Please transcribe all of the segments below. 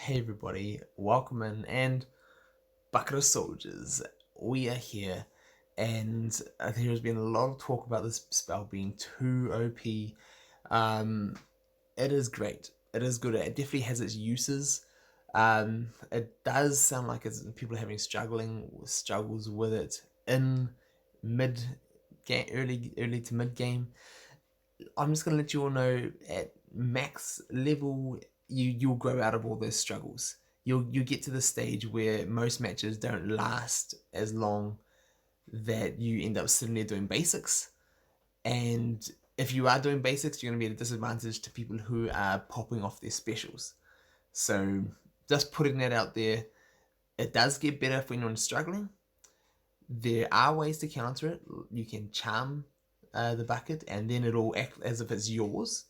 Hey everybody, welcome in and Bucket of Soldiers. We are here and there has been a lot of talk about this spell being too OP. It is great. It is good. It definitely has its uses. It does sound like people are having struggles with it in mid game, early to mid game. I'm just gonna let you all know at max level you'll grow out of all those struggles. You'll get to the stage where most matches don't last as long, that you end up sitting there doing basics. And if you are doing basics, you're gonna be at a disadvantage to people who are popping off their specials. So just putting that out there, it does get better if anyone's struggling. There are ways to counter it. You can charm the bucket and then it'll act as if it's yours.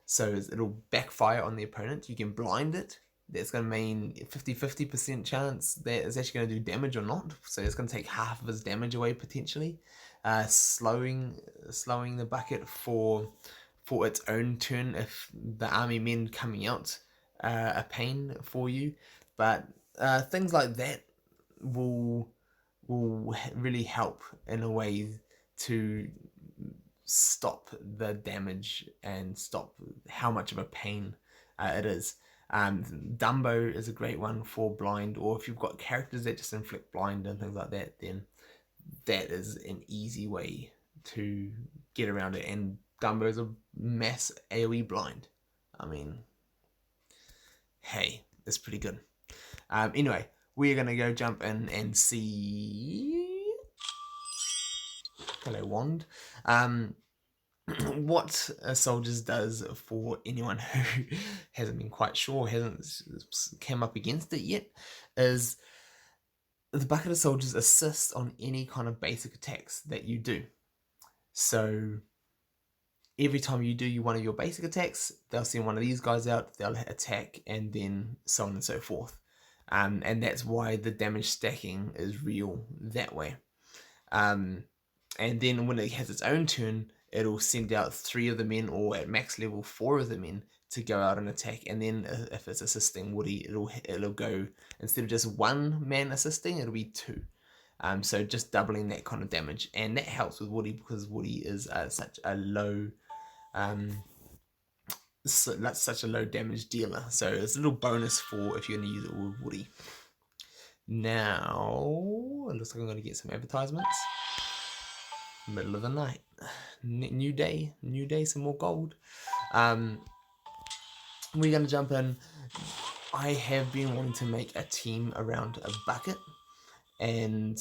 So it'll backfire on the opponent. You can blind it. That's going to mean 50% chance that it's actually going to do damage or not. So it's going to take half of its damage away potentially, slowing the bucket for its own turn if the army men coming out a pain for you. But things like that will really help in a way to stop the damage and stop how much of a pain it is. Dumbo is a great one for blind, or if you've got characters that just inflict blind and things like that, then that is an easy way to get around it. And Dumbo is a mass AoE blind. I mean, hey, it's pretty good. Anyway, we're gonna go jump in and see. Hello, wand. What soldiers does for anyone who hasn't been quite sure, hasn't come up against it yet, is the bucket of soldiers assist on any kind of basic attacks that you do. So every time you do one of your basic attacks, they'll send one of these guys out, they'll attack, and then so on and so forth. And that's why the damage stacking is real that way. And then when it has its own turn, it'll send out 3 of the men, or at max level 4 of the men, to go out and attack. And then if it's assisting Woody, it'll go, instead of just 1 man assisting, it'll be 2. So just doubling that kind of damage, and that helps with Woody because Woody is such a low that's such a low damage dealer. So it's a little bonus for if you're going to use it with Woody. Now it looks like I'm going to get some advertisements. Middle of the night, new day, some more gold. We're going to jump in. I have been wanting to make a team around a bucket, and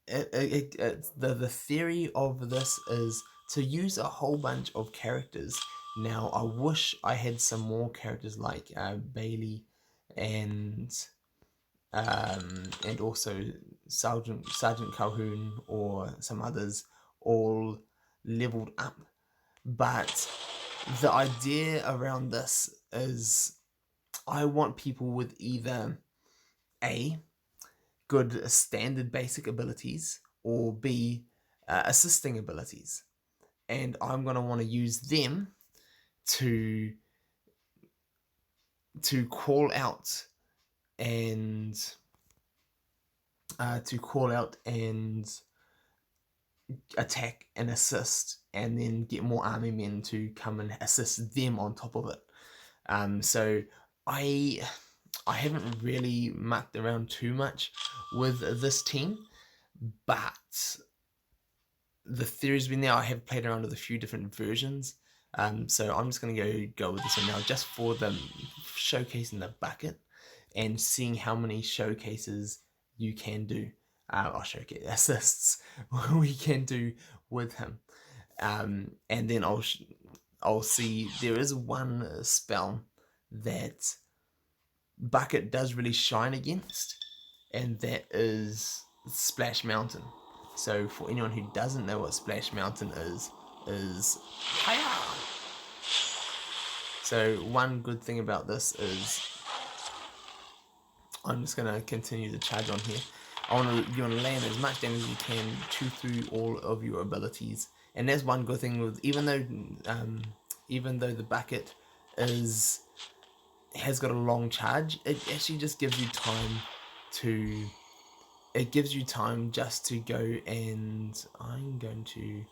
the theory of this is to use a whole bunch of characters. Now I wish I had some more characters like Bailey and also Sergeant Calhoun or some others, all leveled up. But the idea around this is I want people with either A, good standard basic abilities, or B, assisting abilities. And I'm going to want to use them to call out and attack and assist, and then get more army men to come and assist them on top of it. So I haven't really mucked around too much with this team, but the theory's been there. I have played around with a few different versions, so I'm just going to go with this one now, just for them showcasing the bucket and seeing how many showcases you can do. I'll showcase assists we can do with him, and then I'll see there is one spell that bucket does really shine against, and that is Splash Mountain. So for anyone who doesn't know what Splash Mountain is hiya! So one good thing about this is, I'm just gonna continue to charge on here. You want to land as much damage as you can, chew through all of your abilities, and that's one good thing with, even though the bucket is has got a long charge, it actually just gives you time to... It gives you time just to go, and I'm going to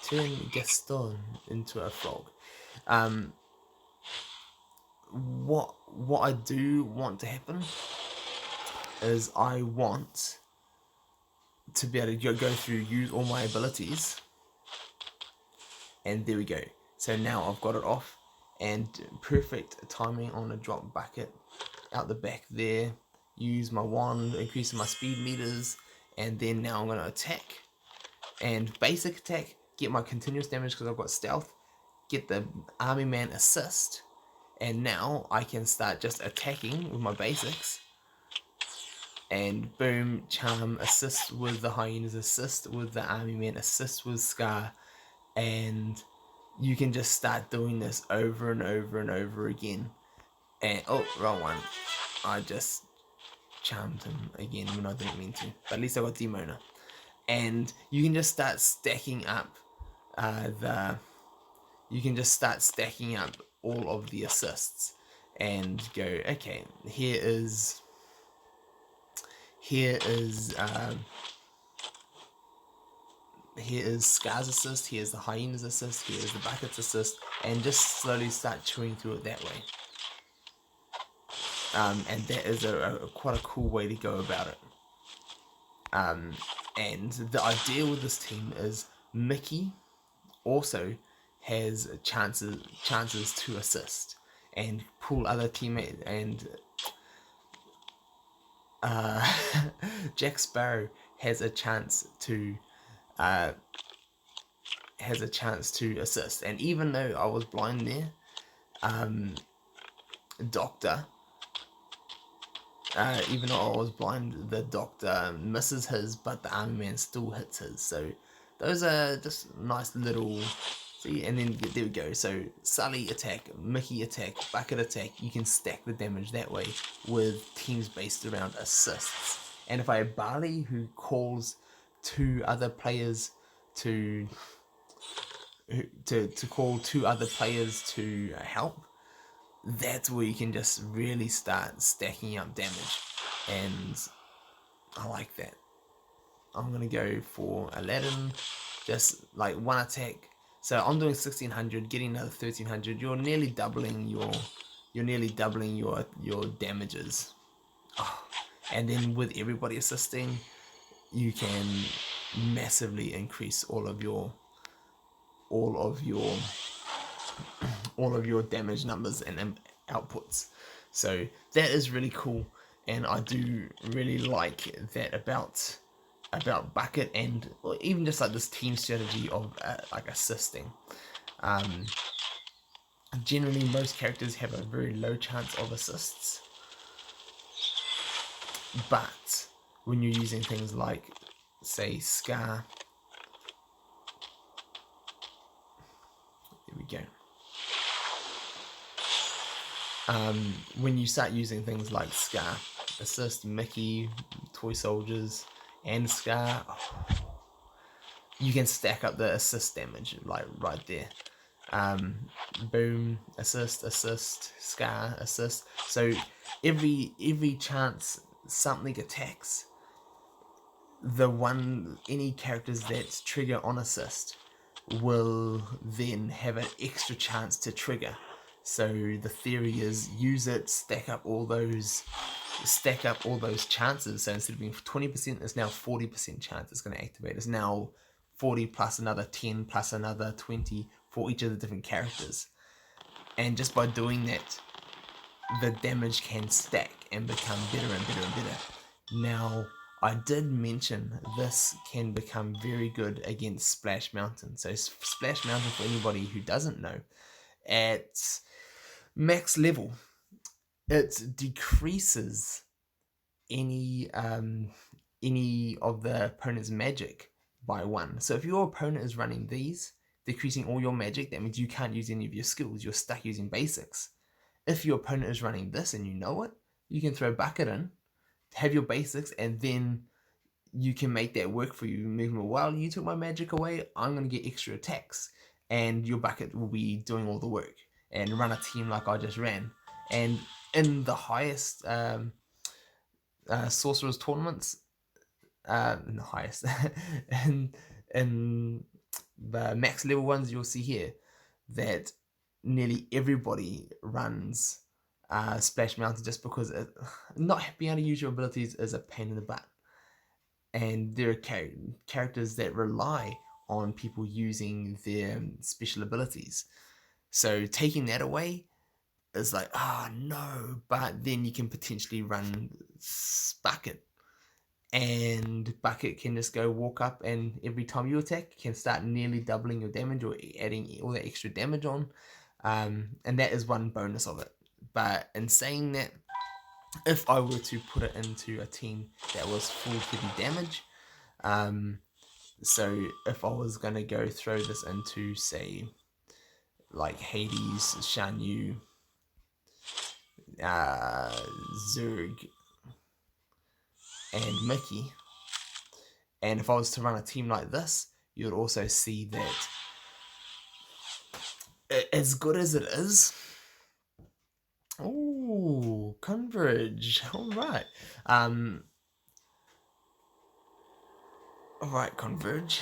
turn Gaston into a frog. What I do want to happen is I want to be able to go through, use all my abilities, and there we go. So now I've got it off, and perfect timing on a drop bucket out the back there, use my wand, increasing my speed meters, and then now I'm going to attack, and basic attack, get my continuous damage because I've got stealth, get the army man assist, and now I can start just attacking with my basics, and boom, charm, assist with the hyenas, assist with the army man, assist with Scar, and you can just start doing this over and over and over again. And oh, wrong one, I just charmed him again when I didn't mean to, but at least I got Demona. And you can just start stacking up all of the assists and go, okay, here is Scar's assist, here's the hyena's assist, here's the bucket's assist, and just slowly start chewing through it that way. And that is quite a cool way to go about it. And the idea with this team is Mickey also has chances to assist and pull other teammates, and Jack Sparrow has a chance to assist. And even though I was blind there, even though I was blind, the Doctor misses his, but the Army Man still hits his. So those are just nice little... See, and then there we go. So Sully attack, Mickey attack, Bucket attack. You can stack the damage that way with teams based around assists. And if I have Barley who calls two other players to call two other players to help, that's where you can just really start stacking up damage, and I like that. I'm gonna go for Aladdin, just like one attack. So I'm doing 1600, getting another 1300. You're nearly doubling your damages. Oh, and then with everybody assisting, you can massively increase all of your damage numbers and outputs. So that is really cool, and I do really like that about Bucket, and even just like this team strategy of like assisting. Generally most characters have a very low chance of assists, but when you're using things like, say, Scar, there we go. When you start using things like Scar, assist, Mickey, Toy Soldiers, and Scar, you can stack up the assist damage like right there. Boom, assist, Scar, assist. So every chance something attacks, any characters that trigger on assist will then have an extra chance to trigger. So the theory is use it, stack up all those chances. So instead of being 20%, it's now 40% chance it's going to activate. It's now 40 plus another 10 plus another 20 for each of the different characters. And just by doing that, the damage can stack and become better and better and better. Now, I did mention this can become very good against Splash Mountain. So Splash Mountain, for anybody who doesn't know, at max level, it decreases any of the opponent's magic by 1. So if your opponent is running these, decreasing all your magic, that means you can't use any of your skills. You're stuck using basics. If your opponent is running this and you know it, you can throw Bucket in, have your basics, and then you can make that work for you. Well, you took my magic away, I'm going to get extra attacks, and your Bucket will be doing all the work and run a team like I just ran. And in the highest sorcerer's tournaments, in the highest, in in the max level ones, you'll see here that nearly everybody runs Splash Mountain, just because not being able to use your abilities is a pain in the butt. And there are characters that rely on people using their special abilities. So taking that away is like, oh no, but then you can potentially run Bucket. And Bucket can just go walk up, and every time you attack, can start nearly doubling your damage or adding all that extra damage on. And that is one bonus of it. But in saying that, if I were to put it into a team that was full heavy damage, so if I was going to go throw this into, say, like Hades, Shan, Zurg, and Mickey, and if I was to run a team like this, you'd also see that as good as it is. Oh, Converge. All right. All right, Converge.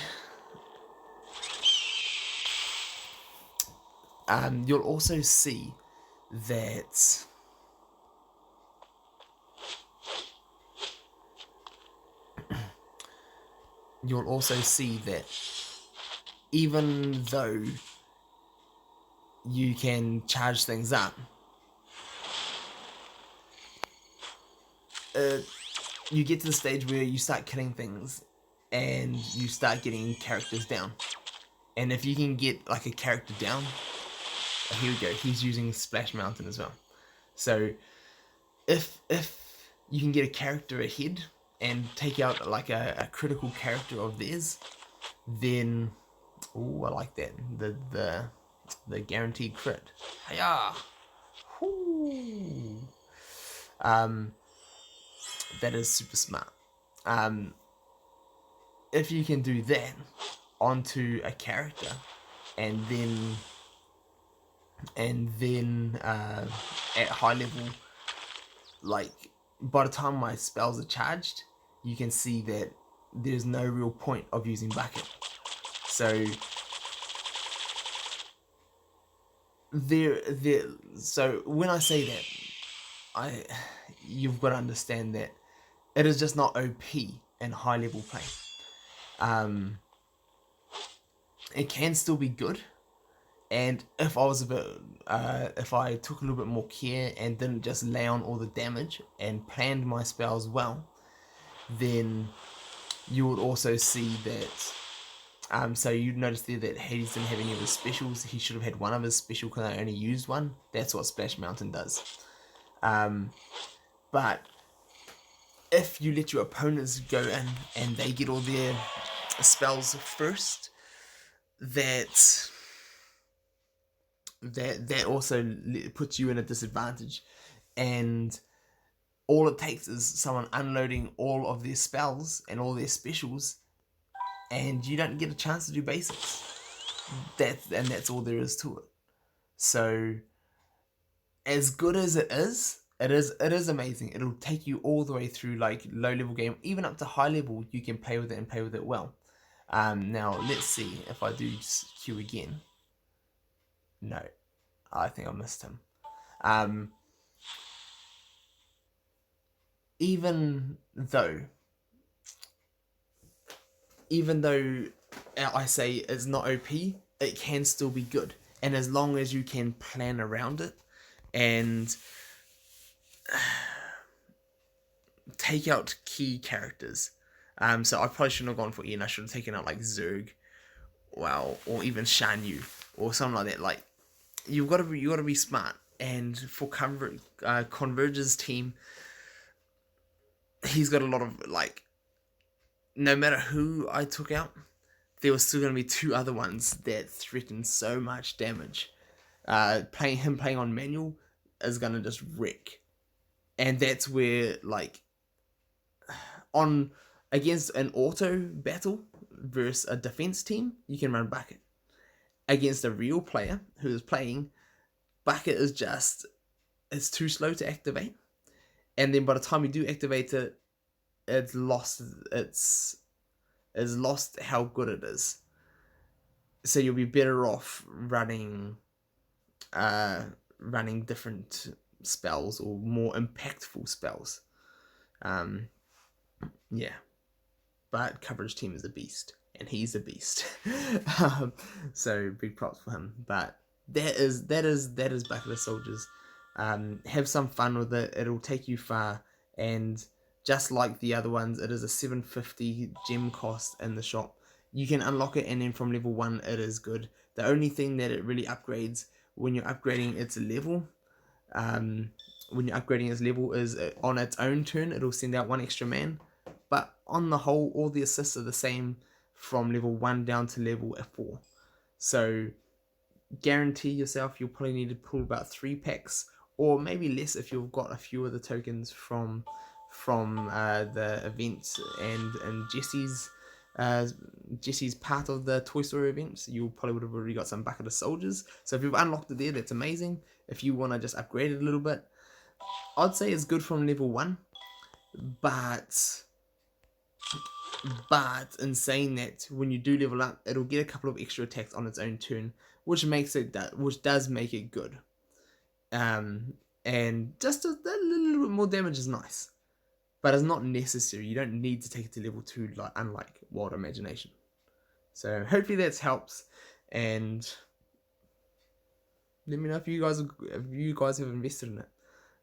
You'll also see that even though you can charge things up, you get to the stage where you start killing things and you start getting characters down. And if you can get like a character down, here we go, he's using Splash Mountain as well. So if you can get a character ahead and take out like a critical character of theirs, then oh, I like that, the guaranteed crit. Hiya! Whoo! That is super smart. If you can do that onto a character, and then at high level, like by the time my spells are charged, you can see that there's no real point of using Bucket. So so when I say that, you've got to understand that it is just not OP in high level play. It can still be good, and if I was if I took a little bit more care and didn't just lay on all the damage and planned my spells well, then you would also see that. So you'd notice there that Hades didn't have any of his specials. He should have had one of his special because I only used one. That's what Splash Mountain does. But if you let your opponents go in and they get all their spells first, that also puts you in a disadvantage. And all it takes is someone unloading all of their spells and all their specials, and you don't get a chance to do basics. That's all there is to it. So as good as it is amazing. It'll take you all the way through like low level game, even up to high level. You can play with it and play with it well. Now let's see if I do Q again. No, I think I missed him. Even though I say it's not OP, it can still be good, and as long as you can plan around it and take out key characters. So I probably shouldn't have gone for Ian. I should have taken out like Zurg, wow, or even Shan or something like that. Like you got to be smart. And for Converge's team, he's got a lot of like. No matter who I took out, there was still going to be two other ones that threatened so much damage. Playing on manual is going to just wreck. And that's where, like, against an auto battle versus a defense team, you can run Bucket. Against a real player who is playing, Bucket is just, it's too slow to activate, and then by the time you do activate it, it's lost how good it is. So you'll be better off running different spells or more impactful spells. Yeah, but coverage team is a beast, and he's a beast. So big props for him. But that is Bucket of Soldiers. Have some fun with it. It'll take you far, and just like the other ones, it is a 750 gem cost in the shop. You can unlock it, and then from level 1 it is good. The only thing that it really upgrades when you're upgrading its level, is on its own turn it'll send out 1 extra man. But on the whole, all the assists are the same from level 1 down to level 4. So guarantee yourself you'll probably need to pull about 3 packs, or maybe less if you've got a few of the tokens from the event and Jesse's part of the Toy Story events. You probably would have already got some Bucket of Soldiers. So if you've unlocked it there, that's amazing. If you want to just upgrade it a little bit, I'd say it's good from level 1. But in saying that, when you do level up, it'll get a couple of extra attacks on its own turn, which does make it good. And just a little bit more damage is nice, but it's not necessary. You don't need to take it to level 2, unlike Wild Imagination. So hopefully that helps, and let me know if you guys have invested in it.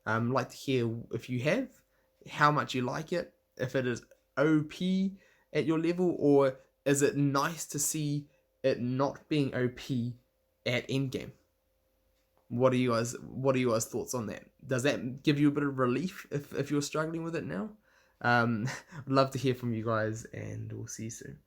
I'd like to hear if you have, how much you like it, if it is OP at your level, or is it nice to see it not being OP at endgame? What are you guys thoughts on that? Does that give you a bit of relief if you're struggling with it now? I'd love to hear from you guys, and we'll see you soon.